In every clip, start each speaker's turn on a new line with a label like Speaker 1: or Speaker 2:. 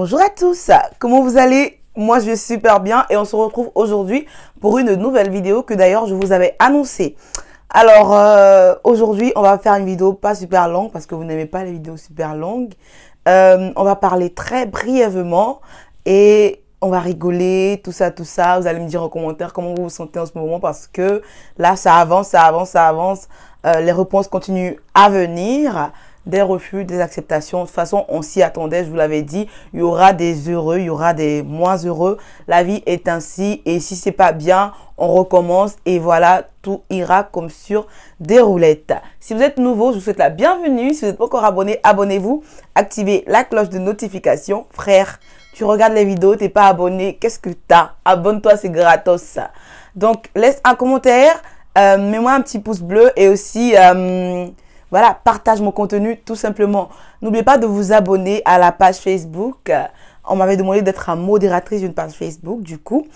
Speaker 1: Bonjour à tous, comment vous allez? Moi je vais super bien et on se retrouve aujourd'hui pour une nouvelle vidéo que d'ailleurs je vous avais annoncée. Alors aujourd'hui on va faire une vidéo pas super longue parce que vous n'aimez pas les vidéos super longues. On va parler très brièvement et on va rigoler, tout ça. Vous allez me dire en commentaire comment vous vous sentez en ce moment parce que là ça avance. Les réponses continuent à venir. Des refus, des acceptations. De toute façon, on s'y attendait, je vous l'avais dit. Il y aura des heureux, il y aura des moins heureux. La vie est ainsi. Et si c'est pas bien, on recommence. Et voilà, tout ira comme sur des roulettes. Si vous êtes nouveau, je vous souhaite la bienvenue. Si vous n'êtes pas encore abonné, abonnez-vous. Activez la cloche de notification. Frère, tu regardes les vidéos, t'es pas abonné. Qu'est-ce que t'as? Abonne-toi, c'est gratos. Donc, laisse un commentaire. Mets-moi un petit pouce bleu. Et aussi... voilà, partage mon contenu tout simplement. N'oubliez pas de vous abonner à la page Facebook. On m'avait demandé d'être la modératrice d'une page Facebook. Du coup,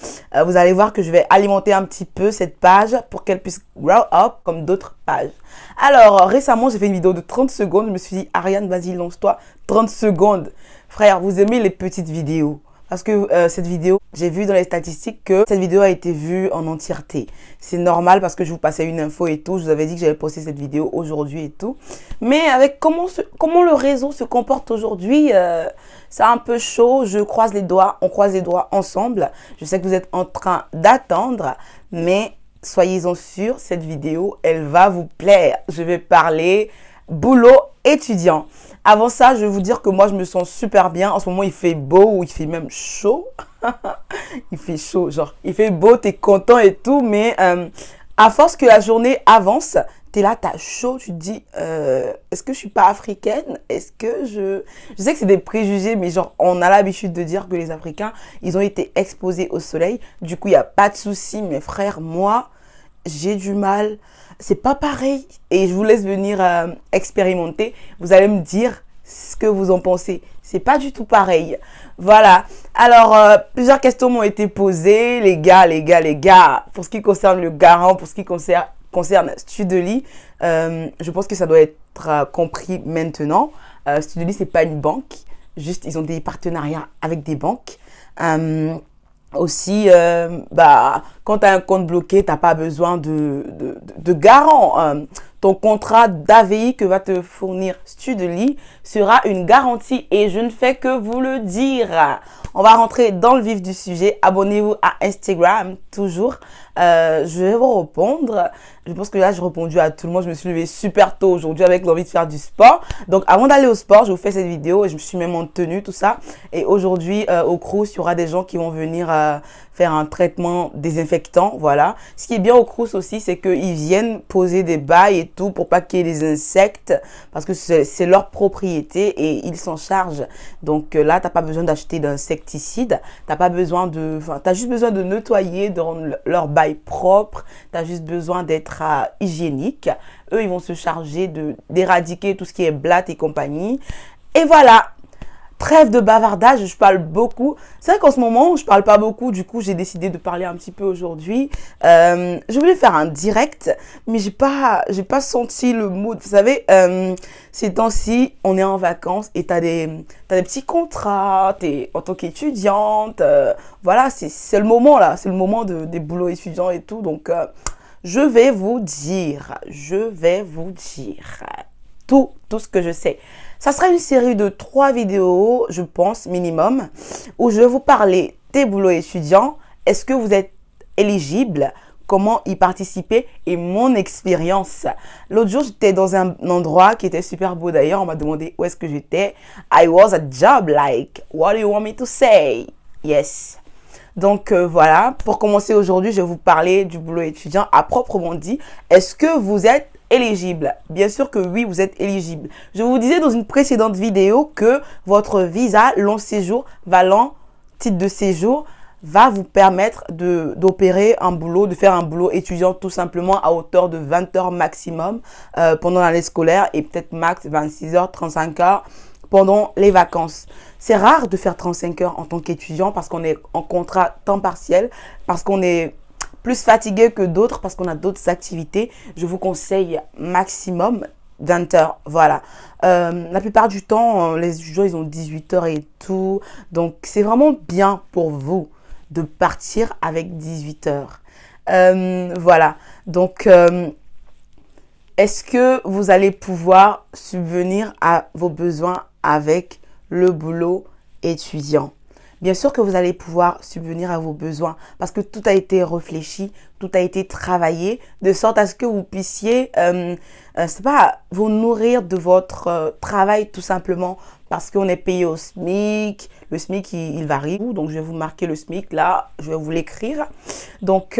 Speaker 1: vous allez voir que je vais alimenter un petit peu cette page pour qu'elle puisse grow up comme d'autres pages. Alors, récemment, j'ai fait une vidéo de 30 secondes. Je me suis dit, Ariane, vas-y, lance-toi. 30 secondes. Frère, vous aimez les petites vidéos? Parce que cette vidéo, j'ai vu dans les statistiques que cette vidéo a été vue en entièreté. C'est normal parce que je vous passais une info et tout. Je vous avais dit que j'allais poster cette vidéo aujourd'hui et tout. Mais avec comment le réseau se comporte aujourd'hui, c'est un peu chaud. Je croise les doigts, on croise les doigts ensemble. Je sais que vous êtes en train d'attendre, mais soyez-en sûrs, cette vidéo, elle va vous plaire. Je vais parler boulot étudiant. Avant ça, je vais vous dire que moi, je me sens super bien. En ce moment, il fait beau ou il fait même chaud. Il fait chaud, genre, il fait beau, t'es content et tout. Mais à force que la journée avance, t'es là, t'as chaud. Tu te dis, est-ce que je suis pas africaine? Est-ce que je sais que c'est des préjugés, mais genre, on a l'habitude de dire que les Africains, ils ont été exposés au soleil. Du coup, il n'y a pas de souci. Mes frères, moi, j'ai du mal. C'est pas pareil. Et je vous laisse venir expérimenter. Vous allez me dire ce que vous en pensez. C'est pas du tout pareil. Voilà. Alors, plusieurs questions m'ont été posées. Les gars. Pour ce qui concerne le garant, pour ce qui concerne Studely, je pense que ça doit être compris maintenant. Studely, c'est pas une banque. Juste, ils ont des partenariats avec des banques. Aussi, quand tu as un compte bloqué, tu n'as pas besoin de garant. Ton contrat d'AVI que va te fournir Studely sera une garantie et je ne fais que vous le dire. On va rentrer dans le vif du sujet. Abonnez-vous à Instagram, toujours. Je vais vous répondre. Je pense que là, j'ai répondu à tout le monde. Je me suis levée super tôt aujourd'hui avec l'envie de faire du sport. Donc, avant d'aller au sport, je vous fais cette vidéo et je me suis même en tenue, tout ça. Et aujourd'hui, au Crous, il y aura des gens qui vont venir faire un traitement désinfectant. Voilà. Ce qui est bien au Crous aussi, c'est qu'ils viennent poser des bails et tout pour pas qu'il y ait des insectes parce que c'est leur propriété et ils s'en chargent. Donc là, t'as pas besoin d'acheter d'insecticides. T'as juste besoin de nettoyer, de rendre leur bail propre. T'as juste besoin d'être hygiénique. Eux, ils vont se charger d'éradiquer tout ce qui est blatte et compagnie. Et voilà. Trêve de bavardage, je parle beaucoup. C'est vrai qu'en ce moment, je parle pas beaucoup. Du coup, j'ai décidé de parler un petit peu aujourd'hui. Je voulais faire un direct, mais j'ai pas senti le mood. Vous savez, ces temps-ci, on est en vacances et t'as des petits contrats. T'es en tant qu'étudiante. Voilà, c'est le moment là. C'est le moment des boulots étudiants et tout. Donc, je vais vous dire tout ce que je sais. Ça sera une série de 3 vidéos, je pense, minimum, où je vais vous parler des boulots étudiants. Est-ce que vous êtes éligible? Comment y participer? Et mon expérience. L'autre jour, j'étais dans un endroit qui était super beau d'ailleurs. On m'a demandé où est-ce que j'étais. I was a job like. What do you want me to say? Yes. Donc voilà, pour commencer aujourd'hui, je vais vous parler du boulot étudiant à proprement dit. Est-ce que vous êtes éligible? Bien sûr que oui, vous êtes éligible. Je vous disais dans une précédente vidéo que votre visa long séjour valant titre de séjour va vous permettre d'opérer un boulot, de faire un boulot étudiant tout simplement à hauteur de 20 heures maximum pendant l'année scolaire et peut-être max 26 heures, 35 heures pendant les vacances. C'est rare de faire 35 heures en tant qu'étudiant parce qu'on est en contrat temps partiel, parce qu'on est plus fatigué que d'autres, parce qu'on a d'autres activités. Je vous conseille maximum 20 heures, voilà. La plupart du temps, les étudiants, ils ont 18 heures et tout. Donc, c'est vraiment bien pour vous de partir avec 18 heures. Voilà. Donc, est-ce que vous allez pouvoir subvenir à vos besoins avec le boulot étudiant? Bien sûr que vous allez pouvoir subvenir à vos besoins parce que tout a été réfléchi, tout a été travaillé de sorte à ce que vous puissiez, c'est pas vous nourrir de votre travail tout simplement parce qu'on est payé au SMIC. Le SMIC, il varie. Donc, je vais vous marquer le SMIC là, je vais vous l'écrire. Donc,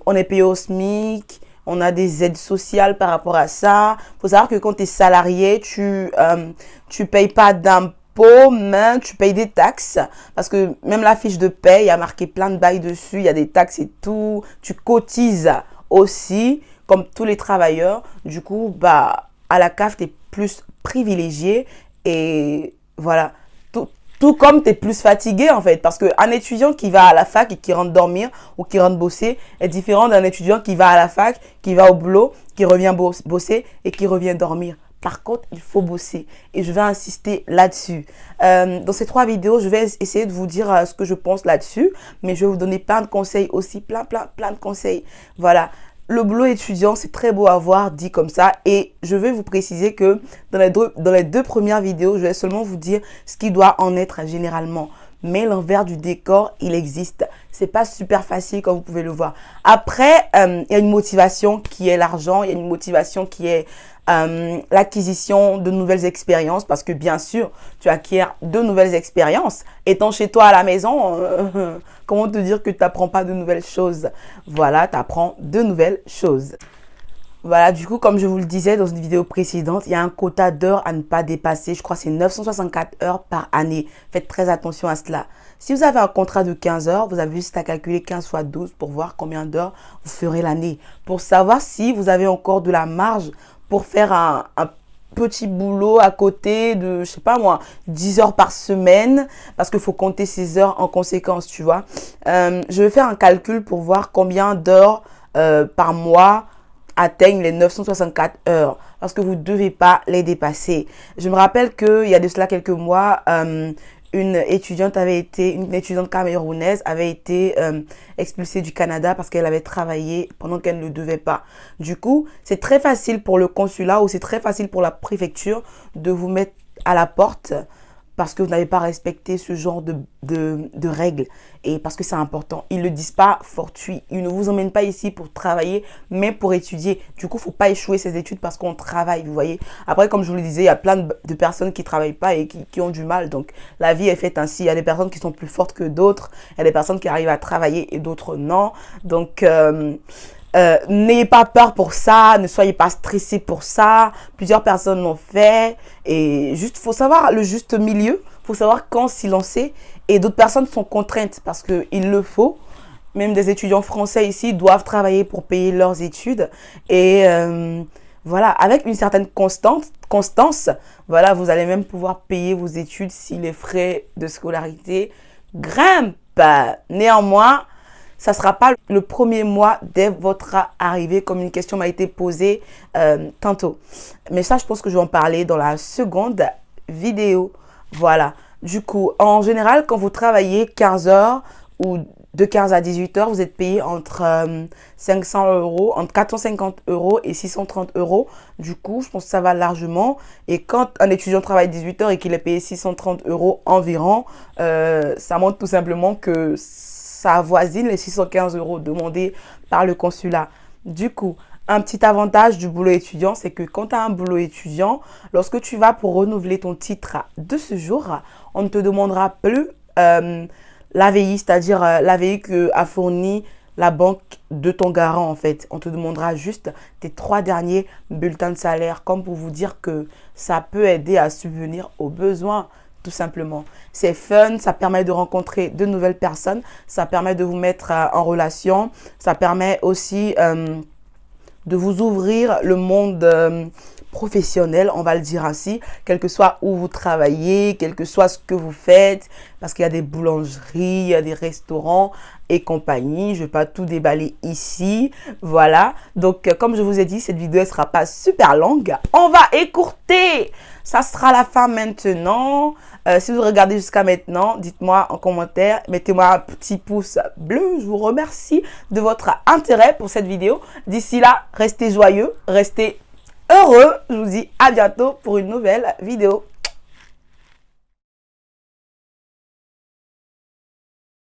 Speaker 1: on est payé au SMIC. On a des aides sociales par rapport à ça. Il faut savoir que quand tu es salarié, tu payes pas d'impôts, mais tu payes des taxes. Parce que même la fiche de paie, il y a marqué plein de bails dessus. Il y a des taxes et tout. Tu cotises aussi, comme tous les travailleurs. Du coup, bah, à la CAF, tu es plus privilégié. Et voilà. Tout comme tu es plus fatigué en fait. Parce qu'un étudiant qui va à la fac et qui rentre dormir ou qui rentre bosser est différent d'un étudiant qui va à la fac, qui va au boulot, qui revient bosser et qui revient dormir. Par contre, il faut bosser et je vais insister là-dessus. Dans ces 3 vidéos, je vais essayer de vous dire ce que je pense là-dessus. Mais je vais vous donner plein de conseils aussi, plein de conseils. Voilà. Le boulot étudiant, c'est très beau à voir dit comme ça. Et je vais vous préciser que dans les deux premières vidéos, je vais seulement vous dire ce qui doit en être généralement. Mais l'envers du décor, il existe. C'est pas super facile comme vous pouvez le voir. Après, il y a une motivation qui est l'argent. Il y a une motivation qui est l'acquisition de nouvelles expériences. Parce que bien sûr, tu acquiers de nouvelles expériences. Étant chez toi à la maison, comment te dire que tu n'apprends pas de nouvelles choses? Voilà, tu apprends de nouvelles choses. Voilà, du coup, comme je vous le disais dans une vidéo précédente, il y a un quota d'heures à ne pas dépasser. Je crois que c'est 964 heures par année. Faites très attention à cela. Si vous avez un contrat de 15 heures, vous avez juste à calculer 15 fois 12 pour voir combien d'heures vous ferez l'année. Pour savoir si vous avez encore de la marge pour faire un petit boulot à côté de, je sais pas moi, 10 heures par semaine. Parce qu'il faut compter ces heures en conséquence, tu vois. Je vais faire un calcul pour voir combien d'heures par mois atteignent les 964 heures parce que vous ne devez pas les dépasser. Je me rappelle qu'il y a de cela quelques mois, une étudiante camerounaise avait été expulsée du Canada parce qu'elle avait travaillé pendant qu'elle ne le devait pas. Du coup, c'est très facile pour le consulat ou c'est très facile pour la préfecture de vous mettre à la porte parce que vous n'avez pas respecté ce genre de règles et parce que c'est important. Ils ne le disent pas fortuit. Ils ne vous emmènent pas ici pour travailler, mais pour étudier. Du coup, il ne faut pas échouer ses études parce qu'on travaille, vous voyez. Après, comme je vous le disais, il y a plein de personnes qui ne travaillent pas et qui ont du mal. Donc, la vie est faite ainsi. Il y a des personnes qui sont plus fortes que d'autres. Il y a des personnes qui arrivent à travailler et d'autres non. Donc, n'ayez pas peur pour ça, ne soyez pas stressé pour ça. Plusieurs personnes l'ont fait et juste faut savoir le juste milieu, faut savoir quand s'y lancer et d'autres personnes sont contraintes parce que il le faut. Même des étudiants français ici doivent travailler pour payer leurs études et voilà, avec une certaine constance, voilà, vous allez même pouvoir payer vos études si les frais de scolarité grimpent. Néanmoins, ça ne sera pas le premier mois dès votre arrivée, comme une question m'a été posée tantôt. Mais ça, je pense que je vais en parler dans la seconde vidéo. Voilà. Du coup, en général, quand vous travaillez 15 heures ou de 15 à 18 heures, vous êtes payé entre 500 euros, entre 450 euros et 630 euros. Du coup, je pense que ça va largement. Et quand un étudiant travaille 18 heures et qu'il est payé 630 euros environ, ça montre tout simplement que ça avoisine les 615 euros demandés par le consulat. Du coup, un petit avantage du boulot étudiant, c'est que quand tu as un boulot étudiant, lorsque tu vas pour renouveler ton titre de séjour, on ne te demandera plus l'AVI, c'est-à-dire l'AVI que a fourni la banque de ton garant en fait. On te demandera juste tes 3 derniers bulletins de salaire, comme pour vous dire que ça peut aider à subvenir aux besoins. Tout simplement. C'est fun, ça permet de rencontrer de nouvelles personnes, ça permet de vous mettre en relation, ça permet aussi de vous ouvrir le monde professionnel, on va le dire ainsi, quel que soit où vous travaillez, quel que soit ce que vous faites, parce qu'il y a des boulangeries, il y a des restaurants et compagnie. Je ne vais pas tout déballer ici. Voilà. Donc, comme je vous ai dit, cette vidéo ne sera pas super longue. On va écourter. Ça sera la fin maintenant. Si vous regardez jusqu'à maintenant, dites-moi en commentaire. Mettez-moi un petit pouce bleu. Je vous remercie de votre intérêt pour cette vidéo. D'ici là, restez joyeux, restez heureux. Je vous dis à bientôt pour une nouvelle vidéo.